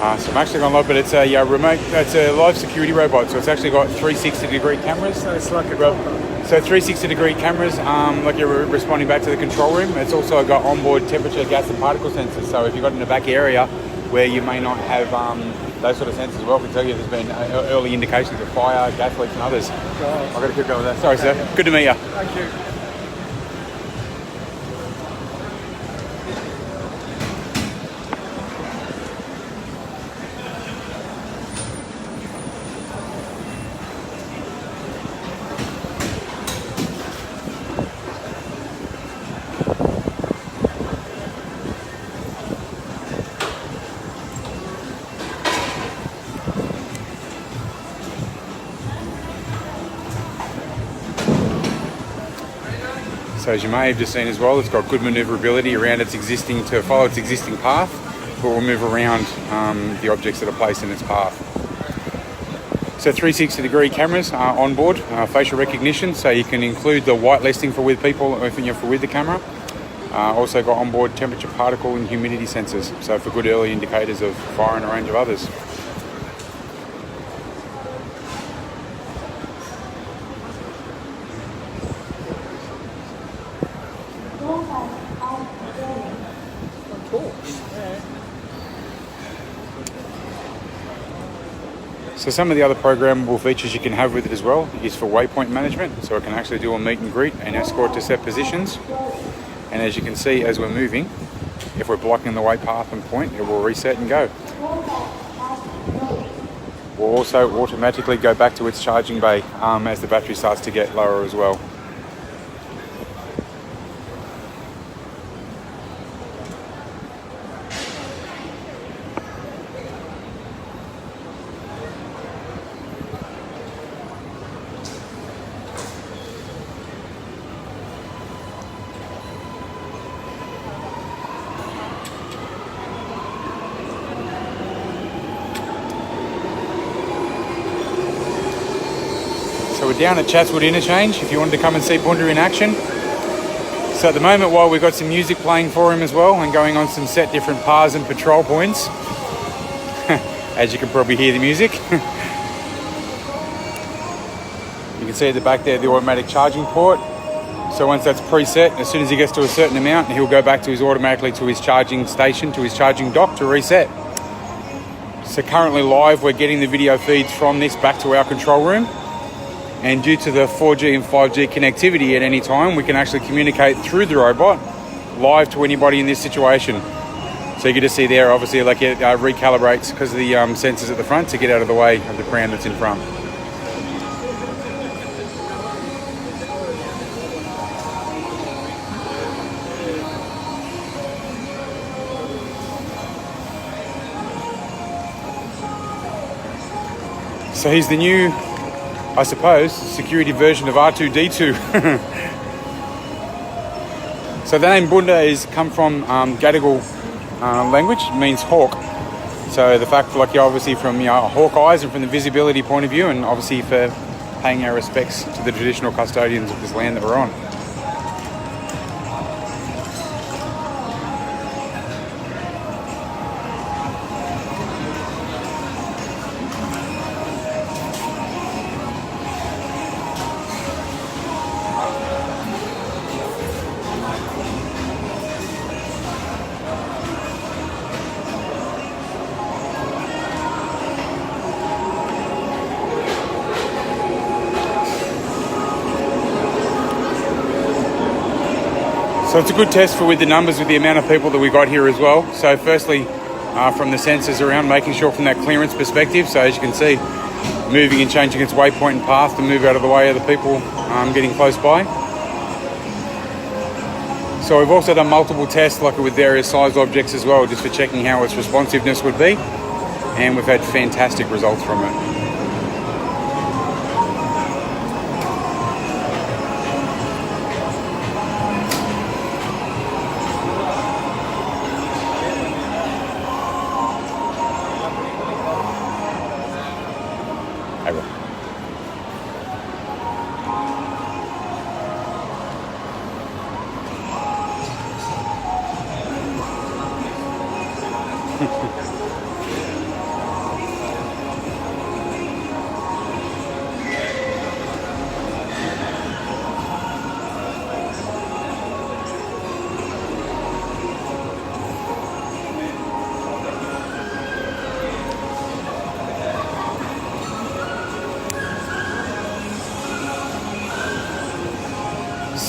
So I'm actually going live, but it's a remote. It's a live security robot, so it's actually got 360-degree cameras. So it's like a robot. So 360-degree cameras, like you're responding back to the control room. It's also got onboard temperature, gas, and particle sensors. So if you've got in a back area where you may not have those sort of sensors, well, I can tell you there's been early indications of fire, gas leaks, and others. I've got to keep going with that. Sorry, sir. Good to meet you. Thank you. So as you may have just seen as well, it's got good manoeuvrability around its existing, to follow its existing path, but will move around the objects that are placed in its path. So 360-degree cameras on board, facial recognition, so you can include the whitelisting for with people if you're with the camera. Also got onboard temperature, particle, and humidity sensors, so for good early indicators of fire and a range of others. So some of the other programmable features you can have with it as well is for waypoint management. So it can actually do a meet and greet and escort to set positions. And as you can see, as we're moving, if we're blocking the way path and point, it will reset and go. We'll also automatically go back to its charging bay as the battery starts to get lower as well. So we're down at Chatswood Interchange if you wanted to come and see BUNDA in action. So at the moment, while we've got some music playing for him as well and going on some set different paths and patrol points, as you can probably hear the music. You can see at the back there the automatic charging port. So once that's preset, as soon as he gets to a certain amount, he'll go back to automatically to his charging station, to his charging dock to reset. So currently live, we're getting the video feeds from this back to our control room. And due to the 4G and 5G connectivity at any time, we can actually communicate through the robot live to anybody in this situation. So you can just see there, obviously, like it recalibrates because of the sensors at the front to get out of the way of the pram that's in front. So he's the new, I suppose, security version of R2-D2. So the name BUNDA is come from Gadigal language, it means hawk. So the fact, like obviously from hawk eyes and from the visibility point of view, and obviously for paying our respects to the traditional custodians of this land that we're on. So it's a good test for with the numbers, with the amount of people that we got here as well. So firstly, from the sensors around, making sure from that clearance perspective. So as you can see, moving and changing its waypoint and path to move out of the way of the people getting close by. So we've also done multiple tests, like with various size objects as well, just for checking how its responsiveness would be. And we've had fantastic results from it.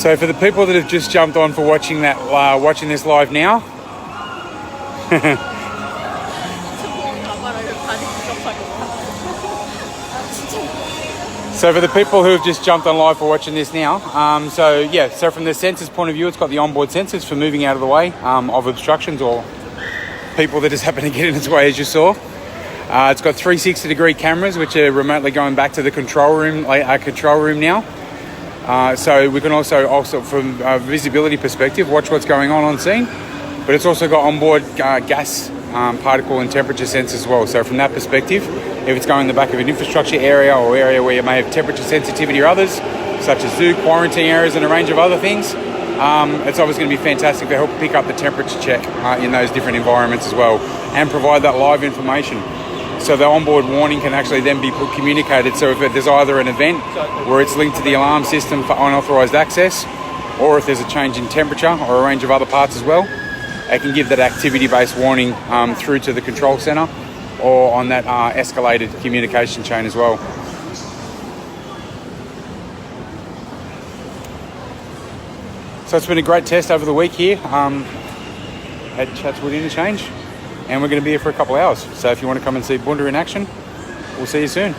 So for the people that have just jumped on for watching this live now, so for the people who have just jumped on live for watching this now, so from the sensors point of view, it's got the onboard sensors for moving out of the way of obstructions or people that just happen to get in its way, as you saw. It's got 360-degree cameras, which are remotely going back to the control room, our control room now. So we can also from a visibility perspective, watch what's going on scene. But it's also got onboard gas, particle and temperature sensors as well. So from that perspective, if it's going in the back of an infrastructure area or area where you may have temperature sensitivity or others, such as zoo, quarantine areas and a range of other things, it's obviously going to be fantastic to help pick up the temperature check in those different environments as well and provide that live information. So the onboard warning can actually then be communicated. So if there's either an event where it's linked to the alarm system for unauthorized access, or if there's a change in temperature or a range of other parts as well, it can give that activity-based warning through to the control center or on that escalated communication chain as well. So it's been a great test over the week here at Chatswood Interchange, and we're going to be here for a couple of hours. So if you want to come and see BUNDA in action, we'll see you soon.